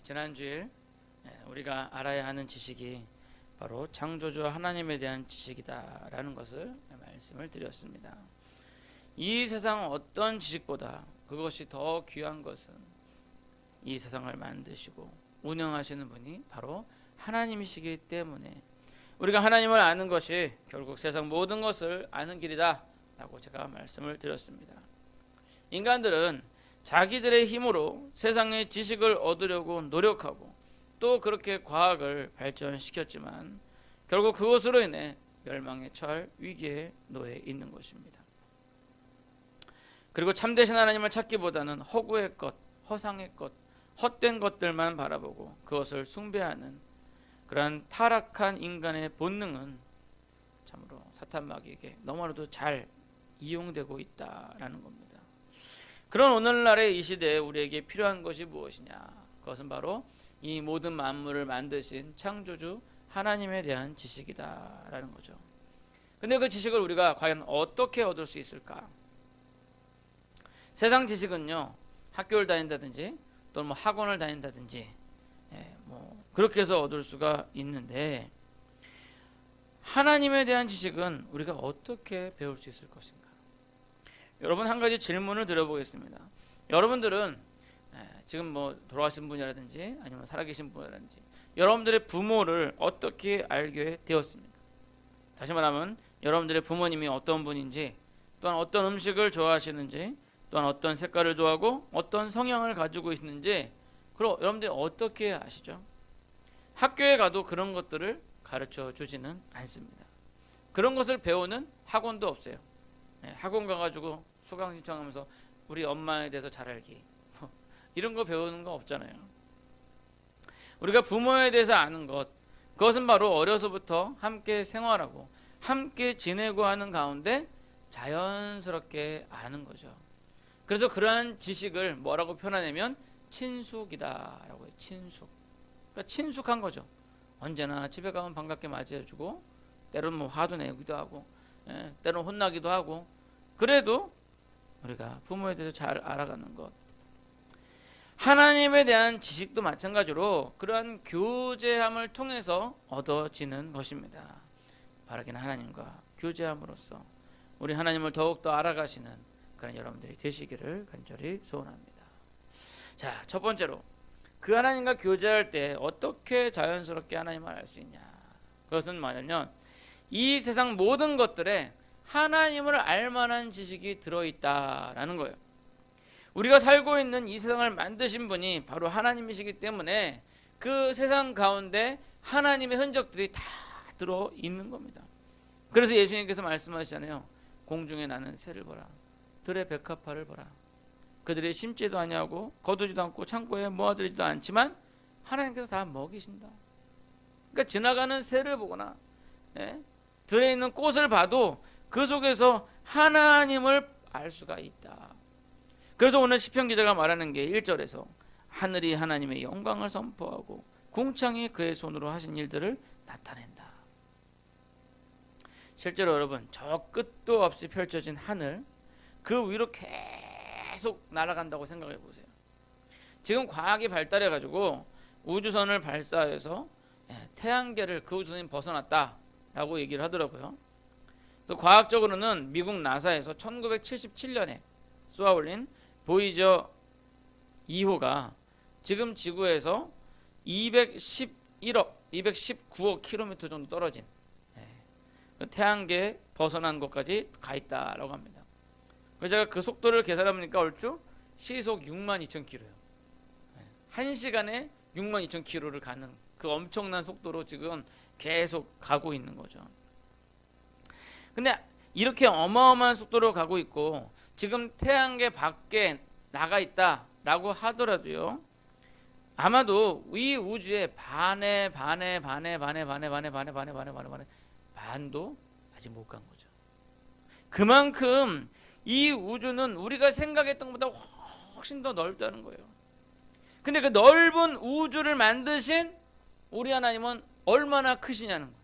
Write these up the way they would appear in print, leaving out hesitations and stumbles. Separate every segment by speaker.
Speaker 1: 지난 주일 우리가 알아야 하는 지식이 바로 창조주 하나님에 대한 지식이다라는 것을 말씀을 드렸습니다. 이 세상 어떤 지식보다 그것이 더 귀한 것은 이 세상을 만드시고 운영하시는 분이 바로 하나님이시기 때문에 우리가 하나님을 아는 것이 결국 세상 모든 것을 아는 길이다 라고 제가 말씀을 드렸습니다. 인간들은 자기들의 힘으로 세상의 지식을 얻으려고 노력하고 또 그렇게 과학을 발전시켰지만 결국 그것으로 인해 멸망에 처할 위기에 놓여 있는 것입니다. 그리고 참되신 하나님을 찾기보다는 허구의 것, 허상의 것, 헛된 것들만 바라보고 그것을 숭배하는 그러한 타락한 인간의 본능은 참으로 사탄마귀에게 너무나도 잘 이용되고 있다라는 겁니다. 그런 오늘날의 이 시대에 우리에게 필요한 것이 무엇이냐? 그것은 바로 이 모든 만물을 만드신 창조주 하나님에 대한 지식이다라는 거죠. 근데 그 지식을 우리가 과연 어떻게 얻을 수 있을까? 세상 지식은요, 학교를 다닌다든지 또는 뭐 학원을 다닌다든지 그렇게 해서 얻을 수가 있는데 하나님에 대한 지식은 우리가 어떻게 배울 수 있을 것인가? 여러분, 한 가지 질문을 드려보겠습니다. 여러분들은 지금 뭐 돌아가신 분이라든지 아니면 살아계신 분이라든지 여러분들의 부모를 어떻게 알게 되었습니까? 다시 말하면 여러분들의 부모님이 어떤 분인지, 또한 어떤 음식을 좋아하시는지, 또한 어떤 색깔을 좋아하고 어떤 성향을 가지고 있는지, 그럼 여러분들이 어떻게 아시죠? 학교에 가도 그런 것들을 가르쳐 주지는 않습니다. 그런 것을 배우는 학원도 없어요. 학원 가가지고 수강 신청하면서 우리 엄마에 대해서 잘 알기 이런 거 배우는 거 없잖아요. 우리가 부모에 대해서 아는 것, 그것은 바로 어려서부터 함께 생활하고 함께 지내고 하는 가운데 자연스럽게 아는 거죠. 그래서 그러한 지식을 뭐라고 표현하냐면 친숙이다라고 해요. 친숙. 그러니까 친숙한 거죠. 언제나 집에 가면 반갑게 맞이해주고 때로는 뭐 화도 내기도 하고 때로는 혼나기도 하고, 그래도 우리가 부모에 대해서 잘 알아가는 것. 하나님에 대한 지식도 마찬가지로 그러한 교제함을 통해서 얻어지는 것입니다. 바라기는 하나님과 교제함으로써 우리 하나님을 더욱더 알아가시는 그런 여러분들이 되시기를 간절히 소원합니다. 자, 첫 번째로 그 하나님과 교제할 때 어떻게 자연스럽게 하나님을 알 수 있냐? 그것은 뭐냐면 이 세상 모든 것들에 하나님을 알만한 지식이 들어있다라는 거예요. 우리가 살고 있는 이 세상을 만드신 분이 바로 하나님이시기 때문에 그 세상 가운데 하나님의 흔적들이 다 들어있는 겁니다. 그래서 예수님께서 말씀하시잖아요. 공중에 나는 새를 보라, 들의 백합화를 보라. 그들이 심지도 아니하고 거두지도 않고 창고에 모아들이지도 않지만 하나님께서 다 먹이신다. 그러니까 지나가는 새를 보거나 들에 있는 꽃을 봐도 그 속에서 하나님을 알 수가 있다. 그래서 오늘 시편 기자가 말하는 게 1절에서 하늘이 하나님의 영광을 선포하고 궁창이 그의 손으로 하신 일들을 나타낸다. 실제로 여러분, 저 끝도 없이 펼쳐진 하늘, 그 위로 계속 날아간다고 생각해 보세요. 지금 과학이 발달해 가지고 우주선을 발사해서 태양계를 그 우주선이 벗어났다라고 얘기를 하더라고요. 그래서 과학적으로는 미국 나사에서 1977년에 쏘아올린 보이저 2호가 지금 지구에서 219억 킬로미터 정도 떨어진 태양계에 벗어난 것까지 가 있다라고 합니다. 그래서 제가 그 속도를 계산해보니까 얼추 시속 62,000km예요. 1시간에 62,000km를 가는 그 엄청난 속도로 지금 계속 가고 있는 거죠. 근데 이렇게 어마어마한 속도로 가고 있고 지금 태양계 밖에 나가 있다라고 하더라도요, 아마도 이 우주의 반도 아직 못 간 거죠. 그만큼 이 우주는 우리가 생각했던 것보다 훨씬 더 넓다는 거예요. 근데 그 넓은 우주를 만드신 우리 하나님은 얼마나 크시냐는 거예요.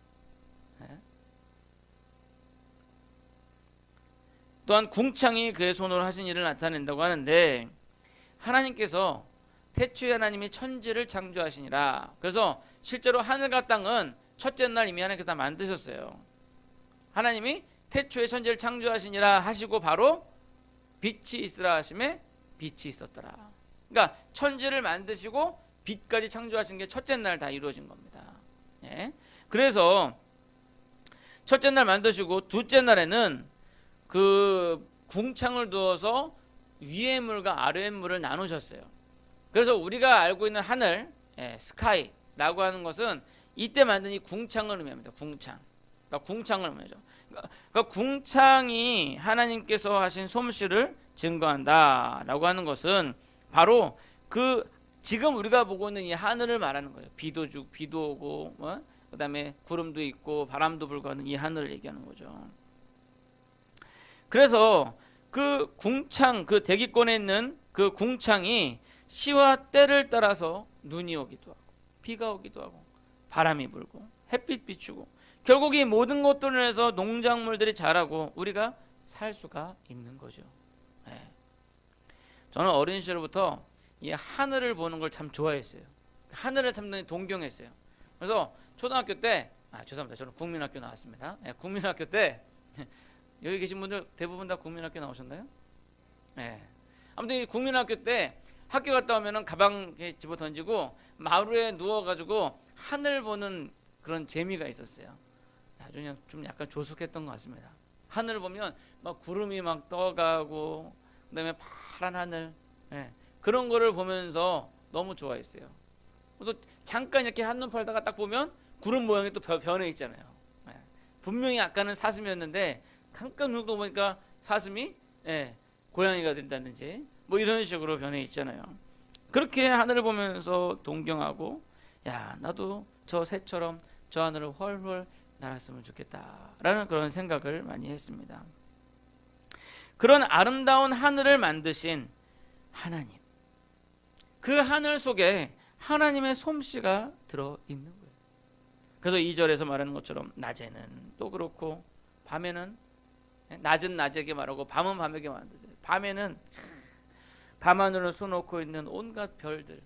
Speaker 1: 또한 궁창이 그의 손으로 하신 일을 나타낸다고 하는데, 하나님께서 태초에 하나님이 천지를 창조하시니라. 그래서 실제로 하늘과 땅은 첫째 날 이미 하나님께서 다 만드셨어요. 하나님이 태초에 천지를 창조하시니라 하시고 바로 빛이 있으라 하심에 빛이 있었더라. 그러니까 천지를 만드시고 빛까지 창조하신 게 첫째 날 다 이루어진 겁니다. 예? 그래서 첫째 날 만드시고 둘째 날에는 그 궁창을 두어서 위의 물과 아래의 물을 나누셨어요. 그래서 우리가 알고 있는 하늘, 스카이라고 하는 것은 이때 만든 이 궁창을 의미합니다. 궁창. 그러니까 궁창을 의미하죠. 그러니까 궁창이 하나님께서 하신 솜씨를 증거한다라고 하는 것은 바로 그 지금 우리가 보고 있는 이 하늘을 말하는 거예요. 비도 오고, 그다음에 구름도 있고 바람도 불고 하는 이 하늘을 얘기하는 거죠. 그래서 그 궁창, 그 대기권에 있는 그 궁창이 시와 때를 따라서 눈이 오기도 하고 비가 오기도 하고 바람이 불고 햇빛 비추고 결국 이 모든 것들을 해서 농작물들이 자라고 우리가 살 수가 있는 거죠. 네. 저는 어린 시절부터 이 하늘을 보는 걸 참 좋아했어요. 하늘을 참 동경했어요. 그래서 초등학교 때, 죄송합니다. 저는 국민학교 나왔습니다. 네, 국민학교 때 여기 계신 분들 대부분 다 국민학교 나오셨나요? 네. 아무튼 이 국민학교 때 학교 갔다 오면은 가방에 집어 던지고 마루에 누워가지고 하늘 보는 그런 재미가 있었어요. 아주 그냥 좀 약간 조숙했던 것 같습니다. 하늘 보면 막 구름이 막 떠가고 그다음에 파란 하늘, 그런 거를 보면서 너무 좋아했어요. 또 잠깐 이렇게 한눈 팔다가 딱 보면 구름 모양이 또 변해 있잖아요. 분명히 아까는 사슴이었는데 잠깐 정도 보니까 사슴이 고양이가 된다든지 뭐 이런 식으로 변해 있잖아요. 그렇게 하늘을 보면서 동경하고 야 나도 저 새처럼 저 하늘을 훨훨 날았으면 좋겠다라는 그런 생각을 많이 했습니다. 그런 아름다운 하늘을 만드신 하나님, 그 하늘 속에 하나님의 솜씨가 들어있는 거예요. 그래서 2절에서 말하는 것처럼 낮에는 또 그렇고 밤에는 낮은 낮에게 말하고 밤은 밤에게 만드세요. 밤에는 밤하늘을 수놓고 있는 온갖 별들,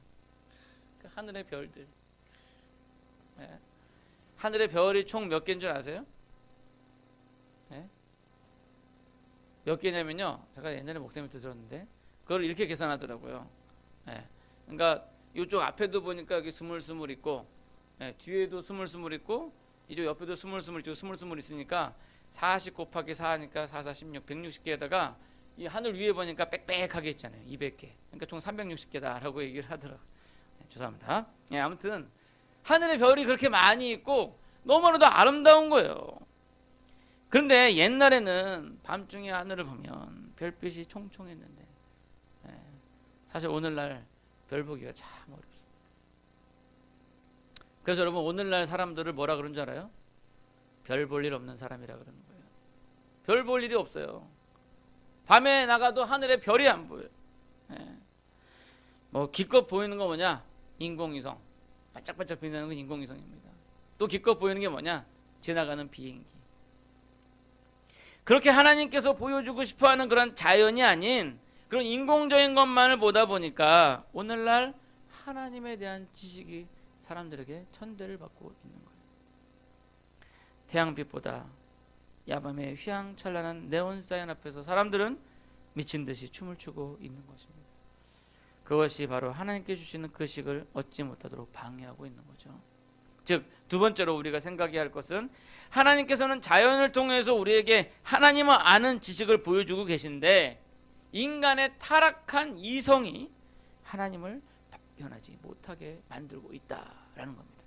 Speaker 1: 그 하늘의 별들. 하늘의 별이 총 몇 개인 줄 아세요? 몇 개냐면요, 제가 옛날에 목사님한테 들었는데 그걸 이렇게 계산하더라고요. 그러니까 이쪽 앞에도 보니까 여기 스물스물 있고, 뒤에도 스물스물 있고, 이쪽 옆에도 스물스물 있고, 스물스물 있으니까 40 곱하기 4니까 4, 4, 16, 160개에다가 이 하늘 위에 보니까 빽빽하게 있잖아요. 200개. 그러니까 총 360개다라고 얘기를 하더라고요. 죄송합니다. 아무튼 하늘의 별이 그렇게 많이 있고 너무나도 아름다운 거예요. 그런데 옛날에는 밤중에 하늘을 보면 별빛이 총총했는데 사실 오늘날 별 보기가 참 어렵습니다. 그래서 여러분 오늘날 사람들을 뭐라 그런 줄 알아요? 별 볼 일 없는 사람이라 그러는 거예요. 별 볼 일이 없어요. 밤에 나가도 하늘에 별이 안 보여요. 뭐 기껏 보이는 거 뭐냐? 인공위성. 반짝반짝 빛나는 건 인공위성입니다. 또 기껏 보이는 게 뭐냐? 지나가는 비행기. 그렇게 하나님께서 보여주고 싶어하는 그런 자연이 아닌 그런 인공적인 것만을 보다 보니까 오늘날 하나님에 대한 지식이 사람들에게 천대를 받고 있는 거예요. 태양빛보다 야밤의 휘황찬란한 네온 사인 앞에서 사람들은 미친 듯이 춤을 추고 있는 것입니다. 그것이 바로 하나님께 주시는 그 식을 얻지 못하도록 방해하고 있는 거죠. 즉, 두 번째로 우리가 생각해야 할 것은 하나님께서는 자연을 통해서 우리에게 하나님을 아는 지식을 보여주고 계신데 인간의 타락한 이성이 하나님을 변하지 못하게 만들고 있다라는 겁니다.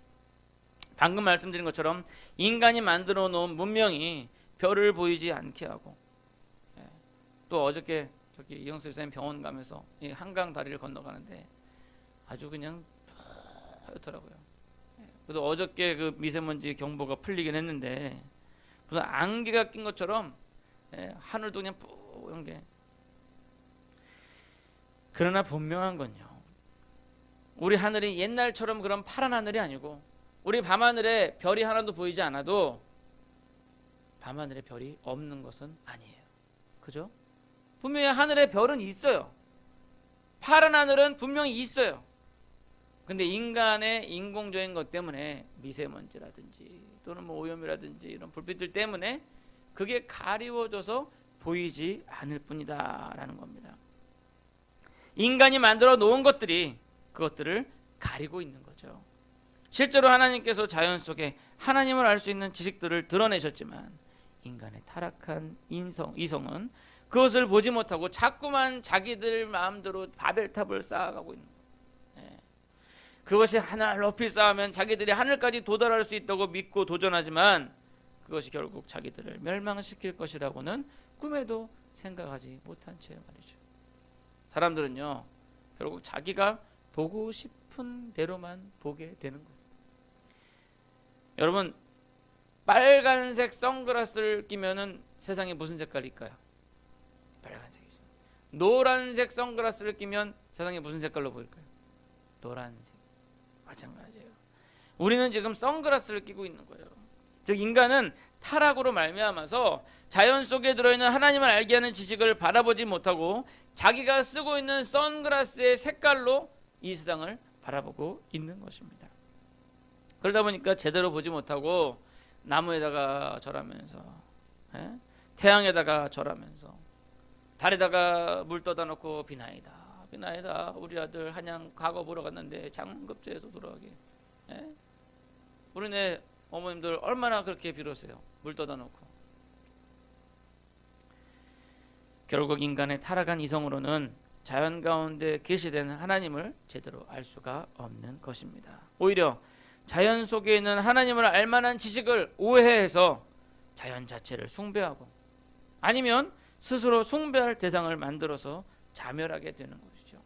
Speaker 1: 방금 말씀드린 것처럼 인간이 만들어 놓은 문명이 별을 보이지 않게 하고, 또 어저께 저기 이영수 집사님 병원 가면서 이 한강 다리를 건너가는데 아주 그냥 하얗더라고요. 그래도 어저께 그 미세먼지 경보가 풀리긴 했는데 무슨 안개가 낀 것처럼 하늘도 그냥 뿌연 게. 그러나 분명한 건요, 우리 하늘이 옛날처럼 그런 파란 하늘이 아니고 우리 밤하늘에 별이 하나도 보이지 않아도 밤하늘에 별이 없는 것은 아니에요. 그죠? 분명히 하늘에 별은 있어요. 파란 하늘은 분명히 있어요. 근데 인간의 인공적인 것 때문에 미세먼지라든지 또는 뭐 오염이라든지 이런 불빛들 때문에 그게 가리워져서 보이지 않을 뿐이다라는 겁니다. 인간이 만들어 놓은 것들이 그것들을 가리고 있는 거죠. 실제로 하나님께서 자연 속에 하나님을 알 수 있는 지식들을 드러내셨지만 인간의 타락한 이성은 그것을 보지 못하고 자꾸만 자기들 마음대로 바벨탑을 쌓아가고 있는 거예요. 그것이 하늘 높이 쌓으면 자기들이 하늘까지 도달할 수 있다고 믿고 도전하지만 그것이 결국 자기들을 멸망시킬 것이라고는 꿈에도 생각하지 못한 채 말이죠. 사람들은요, 결국 자기가 보고 싶은 대로만 보게 되는 거예요. 여러분, 빨간색 선글라스를 끼면은 세상이 무슨 색깔일까요? 빨간색이죠. 노란색 선글라스를 끼면 세상이 무슨 색깔로 보일까요? 노란색. 마찬가지예요. 우리는 지금 선글라스를 끼고 있는 거예요. 즉 인간은 타락으로 말미암아서 자연 속에 들어있는 하나님을 알게 하는 지식을 바라보지 못하고 자기가 쓰고 있는 선글라스의 색깔로 이 세상을 바라보고 있는 것입니다. 그러다 보니까 제대로 보지 못하고 나무에다가 절하면서, 태양에다가 절하면서, 달에다가 물 떠다 놓고 비나이다 비나이다 우리 아들 한양 과거 보러 갔는데 장급제에서 돌아가게. 우리네 어머님들 얼마나 그렇게 빌었어요. 물 떠다 놓고. 결국 인간의 타락한 이성으로는 자연 가운데 계시된 하나님을 제대로 알 수가 없는 것입니다. 오히려 자연 속에 있는 하나님을 알만한 지식을 오해해서 자연 자체를 숭배하고 아니면 스스로 숭배할 대상을 만들어서 자멸하게 되는 것이죠.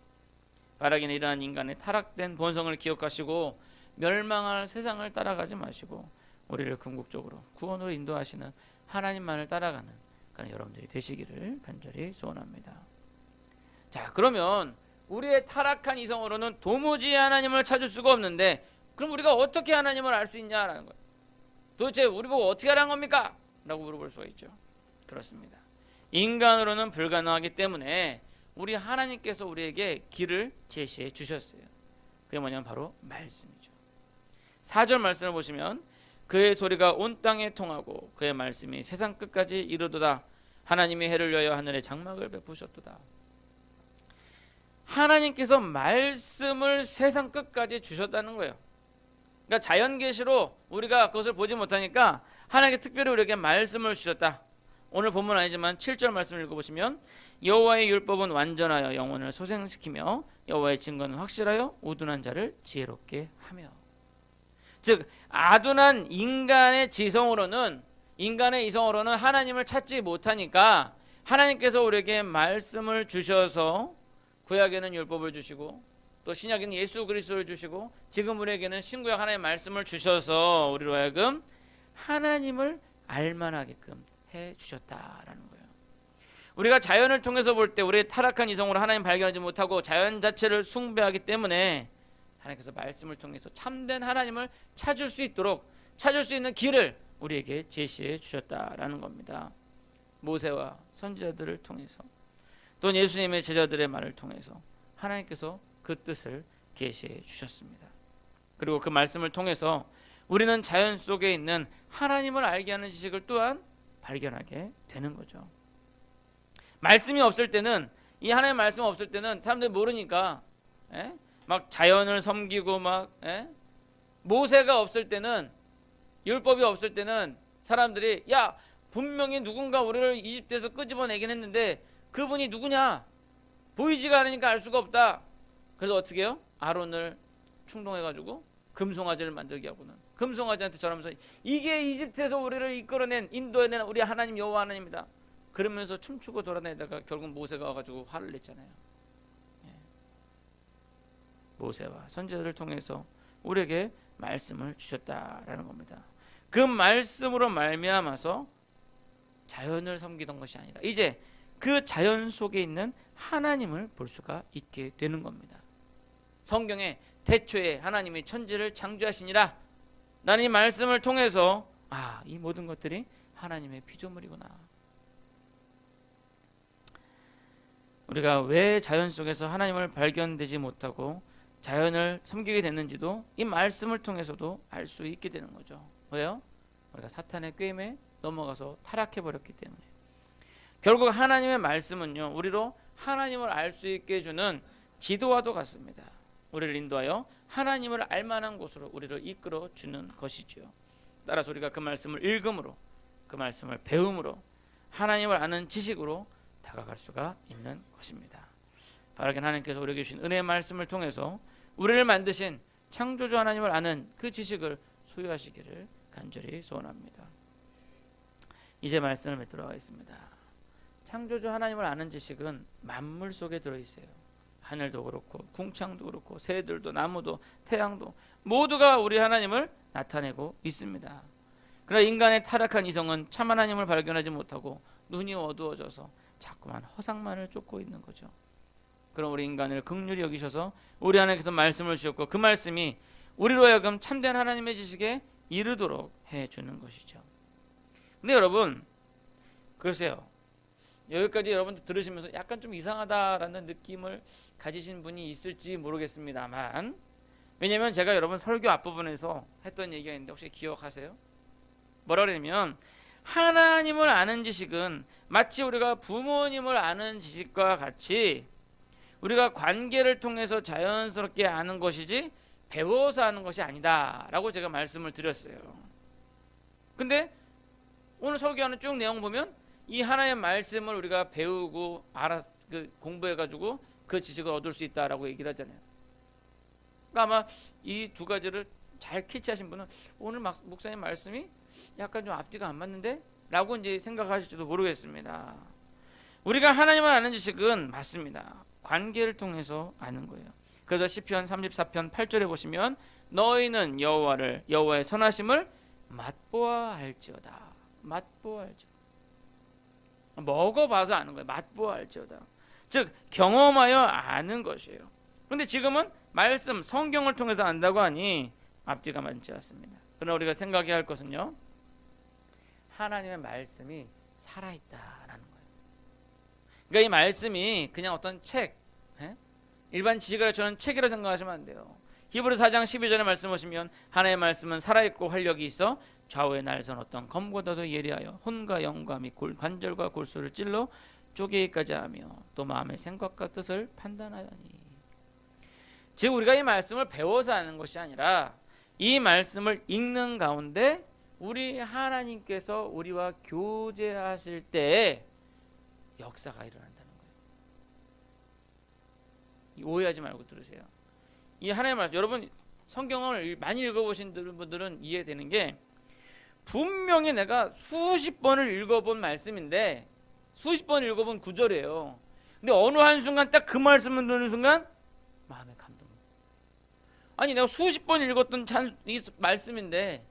Speaker 1: 바라기는 이러한 인간의 타락된 본성을 기억하시고 멸망할 세상을 따라가지 마시고 우리를 궁극적으로 구원으로 인도하시는 하나님만을 따라가는 그런 여러분들이 되시기를 간절히 소원합니다. 자, 그러면 우리의 타락한 이성으로는 도무지 하나님을 찾을 수가 없는데 그럼 우리가 어떻게 하나님을 알 수 있냐라는 거예요. 도대체 우리 보고 어떻게 하라는 겁니까? 라고 물어볼 수가 있죠. 그렇습니다. 인간으로는 불가능하기 때문에 우리 하나님께서 우리에게 길을 제시해 주셨어요. 그게 뭐냐면 바로 말씀이죠. 4절 말씀을 보시면 그의 소리가 온 땅에 통하고 그의 말씀이 세상 끝까지 이르도다. 하나님이 해를 위하여 하늘에 장막을 베푸셨도다. 하나님께서 말씀을 세상 끝까지 주셨다는 거예요. 그러니까 자연 계시로 우리가 그것을 보지 못하니까 하나님께 특별히 우리에게 말씀을 주셨다. 오늘 본문 아니지만 7절 말씀을 읽어보시면 여호와의 율법은 완전하여 영혼을 소생시키며 여호와의 증거는 확실하여 우둔한 자를 지혜롭게 하며. 즉 아둔한 인간의 이성으로는 하나님을 찾지 못하니까 하나님께서 우리에게 말씀을 주셔서 구약에는 율법을 주시고 또 신약에는 예수 그리스도를 주시고 지금 우리에게는 신구약 하나님의 말씀을 주셔서 우리로 하여금 하나님을 알만하게끔 해주셨다라는 거예요. 우리가 자연을 통해서 볼 때 우리의 타락한 이성으로 하나님 발견하지 못하고 자연 자체를 숭배하기 때문에 하나님께서 말씀을 통해서 참된 하나님을 찾을 수 있도록 찾을 수 있는 길을 우리에게 제시해 주셨다라는 겁니다. 모세와 선지자들을 통해서 또 예수님의 제자들의 말을 통해서 하나님께서 그 뜻을 계시해 주셨습니다. 그리고 그 말씀을 통해서 우리는 자연 속에 있는 하나님을 알게 하는 지식을 또한 발견하게 되는 거죠. 말씀이 없을 때는 이 하나님의 말씀 없을 때는 사람들이 모르니까 막 자연을 섬기고 막 모세가 없을 때는 율법이 없을 때는 사람들이 야 분명히 누군가 우리를 이집트에서 끄집어내긴 했는데 그분이 누구냐 보이지가 않으니까 알 수가 없다. 그래서 어떻게 해요? 아론을 충동해가지고 금송아지를 만들게 하고는 금송아지한테 절하면서 이게 이집트에서 우리를 이끌어낸 인도해낸 우리 하나님 여호와 하나님이다. 그러면서 춤추고 돌아다니다가 결국 모세가 와가지고 화를 냈잖아요. 모세와 선지자들을 통해서 우리에게 말씀을 주셨다라는 겁니다. 그 말씀으로 말미암아서 자연을 섬기던 것이 아니라 이제 그 자연 속에 있는 하나님을 볼 수가 있게 되는 겁니다. 성경에 태초에 하나님이 천지를 창조하시니라 나는 이 말씀을 통해서 이 모든 것들이 하나님의 피조물이구나. 우리가 왜 자연 속에서 하나님을 발견되지 못하고 자연을 섬기게 됐는지도 이 말씀을 통해서도 알 수 있게 되는 거죠. 왜요? 우리가 사탄의 꾀임에 넘어가서 타락해 버렸기 때문에. 결국 하나님의 말씀은요, 우리로 하나님을 알 수 있게 해주는 지도와도 같습니다. 우리를 인도하여 하나님을 알만한 곳으로 우리를 이끌어 주는 것이지요. 따라서 우리가 그 말씀을 읽음으로, 그 말씀을 배움으로, 하나님을 아는 지식으로 다가갈 수가 있는 것입니다. 바라긴 하나님께서 우리에게 주신 은혜의 말씀을 통해서 우리를 만드신 창조주 하나님을 아는 그 지식을 소유하시기를 간절히 소원합니다. 이제 말씀을 맺도록 하겠습니다. 창조주 하나님을 아는 지식은 만물 속에 들어있어요. 하늘도 그렇고 궁창도 그렇고 새들도 나무도 태양도 모두가 우리 하나님을 나타내고 있습니다. 그러나 인간의 타락한 이성은 참 하나님을 발견하지 못하고 눈이 어두워져서 자꾸만 허상만을 쫓고 있는 거죠. 그럼 우리 인간을 긍휼히 여기셔서 우리 하나님께서 말씀을 주셨고 그 말씀이 우리로 하여금 참된 하나님의 지식에 이르도록 해주는 것이죠. 근데 여러분, 글쎄요, 여기까지 여러분들 들으시면서 약간 좀 이상하다라는 느낌을 가지신 분이 있을지 모르겠습니다만, 왜냐하면 제가 여러분 설교 앞부분에서 했던 얘기가 있는데 혹시 기억하세요? 뭐라 그러냐면 하나님을 아는 지식은 마치 우리가 부모님을 아는 지식과 같이 우리가 관계를 통해서 자연스럽게 아는 것이지 배워서 아는 것이 아니다 라고 제가 말씀을 드렸어요. 근데 오늘 설교하는 쭉 내용 보면 이 하나님의 말씀을 우리가 배우고 공부해가지고 그 지식을 얻을 수 있다라고 얘기를 하잖아요. 그러니까 아마 이 두 가지를 잘 캐치하신 분은 오늘 목사님 말씀이 약간 좀 앞뒤가 안 맞는데? 라고 이제 생각하실지도 모르겠습니다. 우리가 하나님을 아는 지식은 맞습니다. 관계를 통해서 아는 거예요. 그래서 시편 34편 8절에 보시면 너희는 여호와의 선하심을 맛보아 알지어다. 맛보아 알지어다. 먹어봐서 아는 거예요. 맛보아 알지어다. 즉 경험하여 아는 것이에요. 그런데 지금은 말씀 성경을 통해서 안다고 하니 앞뒤가 맞지 않습니다. 그러나 우리가 생각해야 할 것은요, 하나님의 말씀이 살아있다라는 거예요. 그러니까 이 말씀이 그냥 어떤 책, 일반 지식을 가르치는 책이라고 생각하시면 안 돼요. 히브리서 4장 12절에 말씀 보시면 하나님의 말씀은 살아있고 활력이 있어 좌우의 날선 어떤 검보다도 예리하여 혼과 영과 및 관절과 골수를 찔러 쪼개기까지 하며 또 마음의 생각과 뜻을 판단하다니. 즉 우리가 이 말씀을 배워서 하는 것이 아니라 이 말씀을 읽는 가운데 우리 하나님께서 우리와 교제하실 때에 역사가 일어난다는 거예요. 오해하지 말고 들으세요. 이 하나님의 말씀, 여러분 성경을 많이 읽어보신 분들은 이해되는 게, 분명히 내가 수십 번을 읽어본 말씀인데 수십 번 읽어본 구절이에요. 근데 어느 한순간 딱 그 말씀을 듣는 순간 마음에 감동. 아니 내가 수십 번 읽었던 이 말씀인데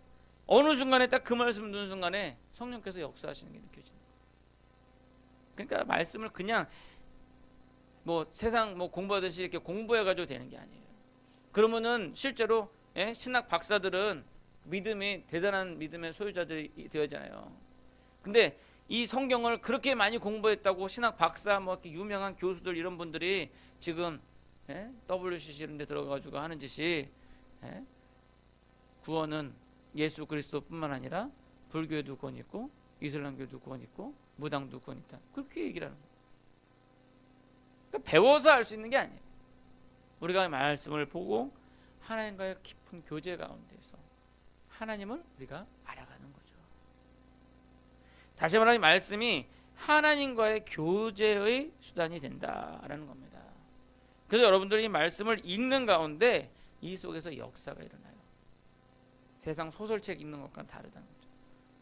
Speaker 1: 어느 순간에 딱 그 말씀을 듣는 순간에 성령께서 역사하시는 게 느껴지는 거예요. 그러니까 말씀을 그냥 뭐 세상 뭐 공부하듯이 이렇게 공부해가지고 되는 게 아니에요. 그러면은 실제로 신학 박사들은 믿음이 대단한 믿음의 소유자들이 되어잖아요. 근데 이 성경을 그렇게 많이 공부했다고 신학 박사 뭐 이렇게 유명한 교수들 이런 분들이 지금 WCC 이런 데 들어가가지고 하는 짓이 구원은 예수 그리스도뿐만 아니라 불교에도 구원이 있고 이슬람교도 구원이 있고 무당도 구원이 있다. 그렇게 얘기를 하는 거예요. 그러니까 배워서 할 수 있는 게 아니에요. 우리가 말씀을 보고 하나님과의 깊은 교제 가운데서 하나님을 우리가 알아가는 거죠. 다시 말하면 말씀이 하나님과의 교제의 수단이 된다라는 겁니다. 그래서 여러분들이 이 말씀을 읽는 가운데 이 속에서 역사가 일어나요. 세상 소설책 읽는 것과 다르다는 거죠.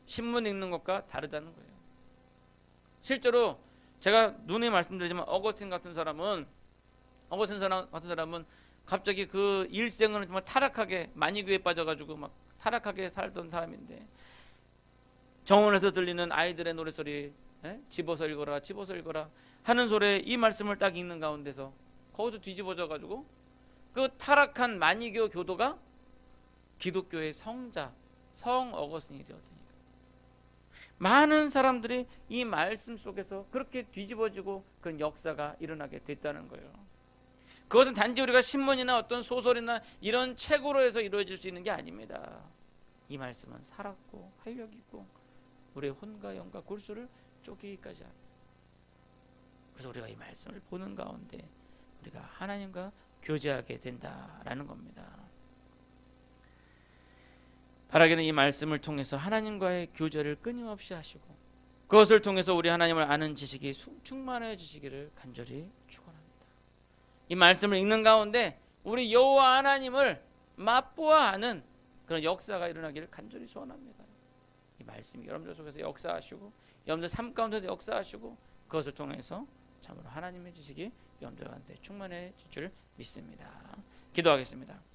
Speaker 1: 신문 읽는 것과 다르다는 거예요. 실제로 제가 눈에 말씀드리지만 어거스틴 같은 사람은 갑자기 그 일생을 정말 타락하게 만이교에 빠져가지고 막 타락하게 살던 사람인데 정원에서 들리는 아이들의 노래소리 집어서 읽어라 하는 소리에 이 말씀을 딱 읽는 가운데서 거기서 뒤집어져 가지고 그 타락한 만이교 교도가 기독교의 성자 성 어거스틴이 되었으니까 많은 사람들이 이 말씀 속에서 그렇게 뒤집어지고 그런 역사가 일어나게 됐다는 거예요. 그것은 단지 우리가 신문이나 어떤 소설이나 이런 책으로 해서 이루어질 수 있는 게 아닙니다. 이 말씀은 살았고 활력 있고 우리의 혼과 영과 골수를 쪼개기까지 합니다. 그래서 우리가 이 말씀을 보는 가운데 우리가 하나님과 교제하게 된다라는 겁니다. 바라기는 이 말씀을 통해서 하나님과의 교제를 끊임없이 하시고 그것을 통해서 우리 하나님을 아는 지식이 충만해지시기를 간절히 축원합니다. 이 말씀을 읽는 가운데 우리 여호와 하나님을 맛보아 아는 그런 역사가 일어나기를 간절히 소원합니다. 이 말씀이 여러분들 속에서 역사하시고 여러분들 삶 가운데서 역사하시고 그것을 통해서 참으로 하나님의 지식이 여러분들한테 충만해질 줄 믿습니다. 기도하겠습니다.